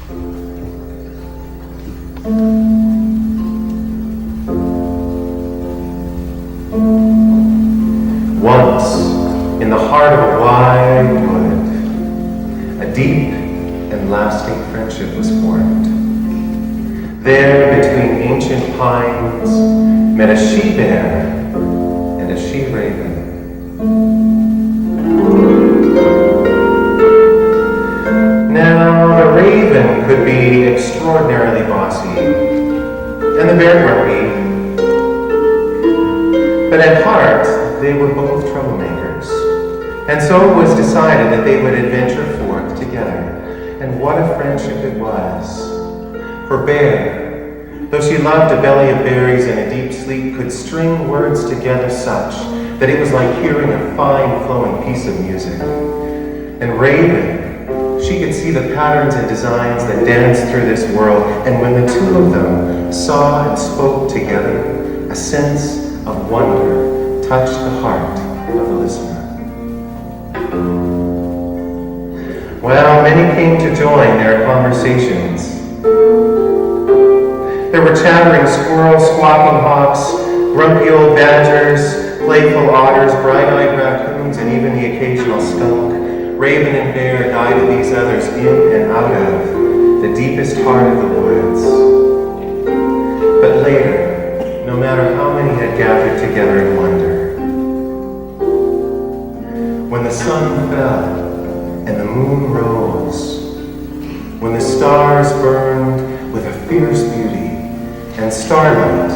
Once, in the heart of a wide wood, a deep and lasting friendship was formed. There, between ancient pines, met a she-bear and a she-raven. Now, the raven could be extraordinarily bossy, and the bear grumpy, but at heart, they were both troublemakers. And so it was decided that they would adventure forth together. And what a friendship it was. For Bear, though she loved a belly of berries and a deep sleep, could string words together such that it was like hearing a fine flowing piece of music. And Raven, she could see the patterns and designs that danced through this world. And when the two of them saw and spoke together, a sense of wonder touched the heart of the listener. Well, many came to join their conversations. There were chattering squirrels, squawking hawks, grumpy old badgers, playful otters, bright-eyed raccoons, and even the occasional skunk. Raven and Bear guided these others in and out of the deepest heart of the woods. But later, no matter how many had gathered together in wonder, when the sun fell and the moon rose, when the stars burned with a fierce beauty and starlight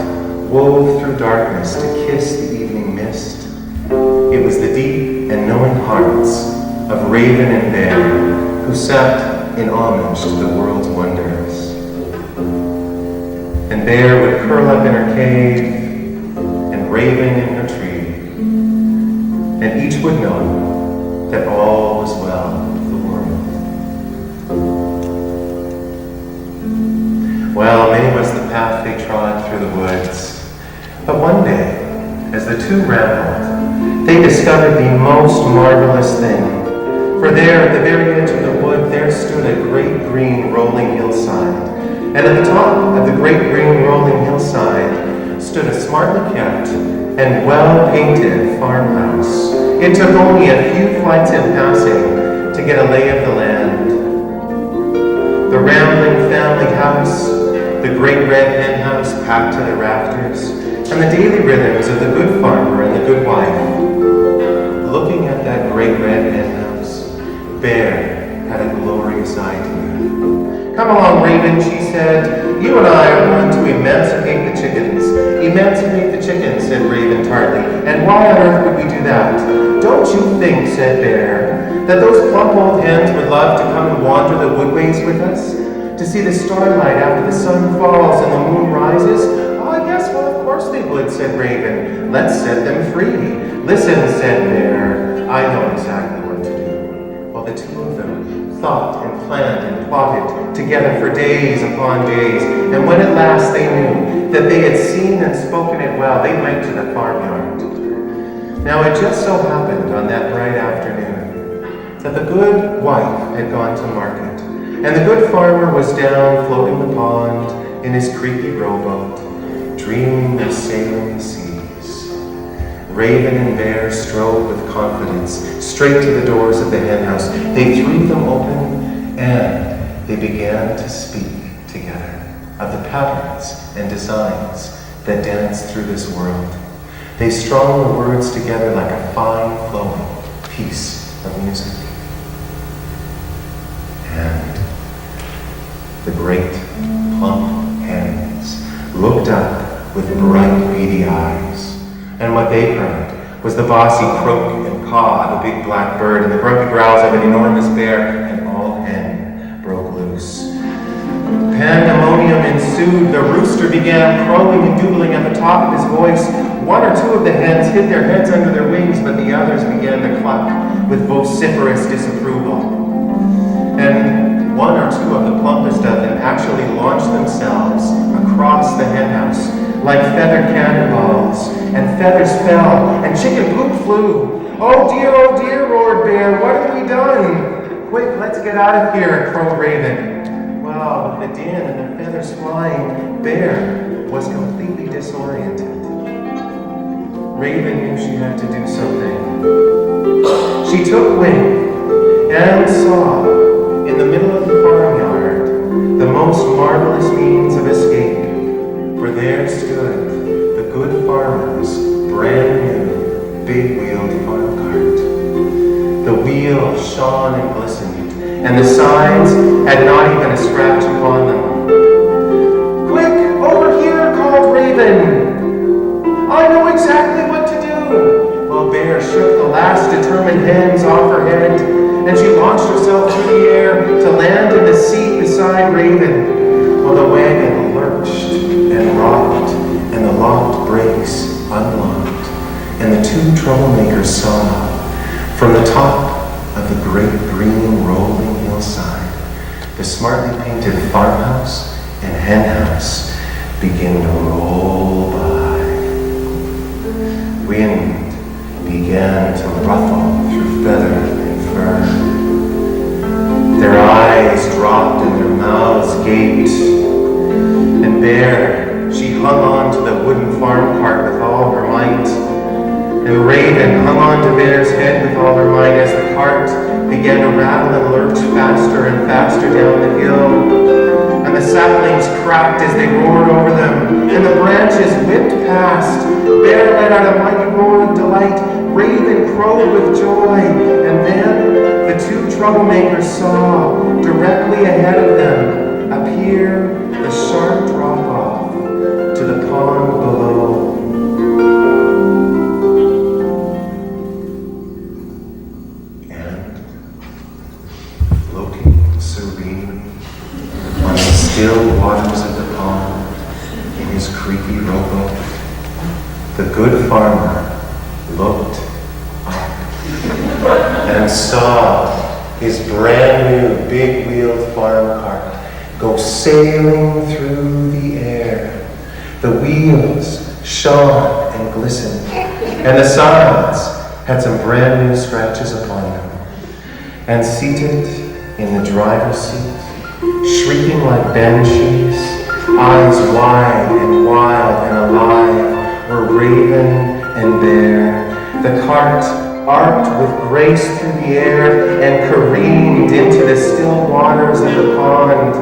wove through darkness to kiss the evening mist, it was the deep and knowing hearts of Raven and Bear who sat in homage to the world's wonders. And Bear would curl up in her cave and Raven in her tree, and each would know that all was well with the world. Well, many was the path they trod through the woods, but one day, as the two rambled, they discovered the most marvelous thing. For there, at the very edge of the wood, there stood a great green rolling hillside. And at the top of the great green rolling hillside stood a smartly kept and well-painted farmhouse. It took only a few flights in passing to get a lay of the land. The rambling family house, the great red hen house packed to the rafters, and the daily rhythms of the good farmer and the good wife. Looking at that great red hen house, Bear had a glorious idea. "Come along, Raven," she said. "You and I are going to emancipate the chickens." "Emancipate the chickens," said Raven tartly. "And why on earth would we do that?" "Don't you think," said Bear, "that those plump old hens would love to come and wander the woodways with us? To see the starlight after the sun falls and the moon rises?" "Oh, yes, well, of course they would," said Raven. "Let's set them free." "Listen," said Bear, "I know exactly what to do." Well, the two of them thought and planned and plotted together for days upon days, and when at last they knew that they had seen and spoken it well, they went to the farmyard. Now it just so happened on that bright afternoon that the good wife had gone to market, and the good farmer was down floating the pond in his creaky rowboat, dreaming of sailing the seas. Raven and Bear strode with confidence straight to the doors of the hen house. They threw them open, and they began to speak together of the patterns and designs that dance through this world. They strung the words together like a fine flowing piece of music. And the great plump hens looked up with bright beady eyes, and what they heard was the bossy croak and caw of a big black bird and the grumpy growls of an enormous bear, and all hen broke loose. Pandemonium ensued. The rooster began crowing and doodling at the top of his voice. One or two of the hens hid their heads under their wings, but the others began to cluck with vociferous disapproval. And one or two of the plumpest of them actually launched themselves across the hen house like feathered cannonballs, and feathers fell, and chicken poop flew. Oh dear, roared Bear, what have we done?" "Quick, let's get out of here," crowed Raven. "Well, the din and the feathers flying, Bear was completely disoriented. Raven knew she had to do something. She took wing and saw, in the middle of the farmyard, the most marvelous means of escape. For there stood the good farmer's brand new, big-wheeled farm cart. The wheels shone and glistened, and the sides had not even a scratch upon them. "Quick, over here," called Raven. "I know exactly what to do." While Bear shook the last determined hands off her head, and she launched herself through the air to land in the seat beside Raven, while the wagon lurched and rocked, and the locked brakes unlocked, and the two troublemakers saw, from the top of the great green rolling hillside, the smartly painted farmhouse and henhouse begin to roll by. Wind began to ruffle through feather and fur. Their eyes dropped and their mouths gaped. And Bear, she hung on to the wooden farm cart with all her might. And Raven hung on to Bear's head with all her might as the cart began to rattle and lurch faster and faster down the hill. And the saplings cracked as they roared over them, and the branches whipped past. Bear let out a mighty roar of delight. Raven crowed with joy, and then the two troublemakers saw, directly ahead of them, appear the sharp drop-off to the pond below. And floating serenely on the still waters of the pond in his creaky rowboat, the good farmer looked up and saw his brand new big-wheeled farm cart go sailing through the air. The wheels shone and glistened, and the sides had some brand new scratches upon them. And seated in the driver's seat, shrieking like banshees, eyes wide and wild and alive, were Raven and Bear. The cart arced with grace through the air and careened into the still waters of the pond.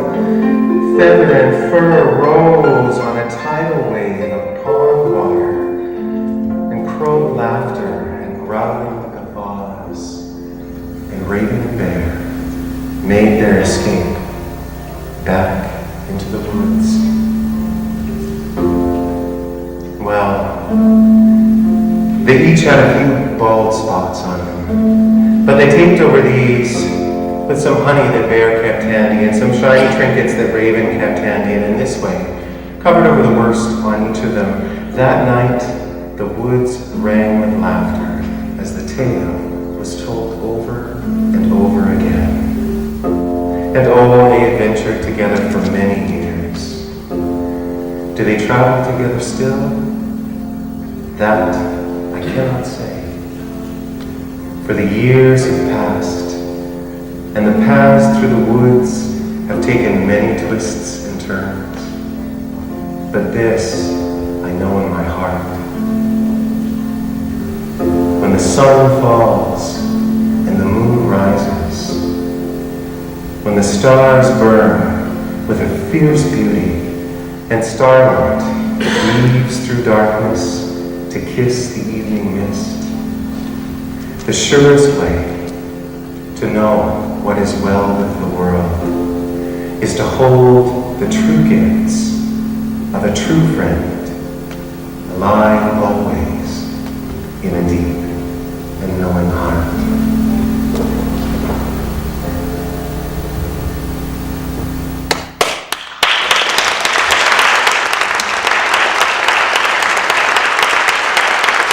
Feather and fur rose on a tidal wave of pond water, and crowed laughter and growling guffaws. And Raven and Bear made their escape back into the woods. Well, they each had a few bald spots on them, but they taped over these with some honey that Bear kept handy and some shiny trinkets that Raven kept handy, and in this way covered over the worst on each of them. That night, the woods rang with laughter as the tale was told over and over again. And oh, they adventured together for many years. Do they travel together still? That I cannot say. For the years have passed, and the paths through the woods have taken many twists and turns. But this I know in my heart. When the sun falls and the moon rises, when the stars burn with a fierce beauty, and starlight weaves through darkness to kiss the evening mist, the surest way to know what is well with the world is to hold the true gifts of a true friend alive always in a deep and knowing heart.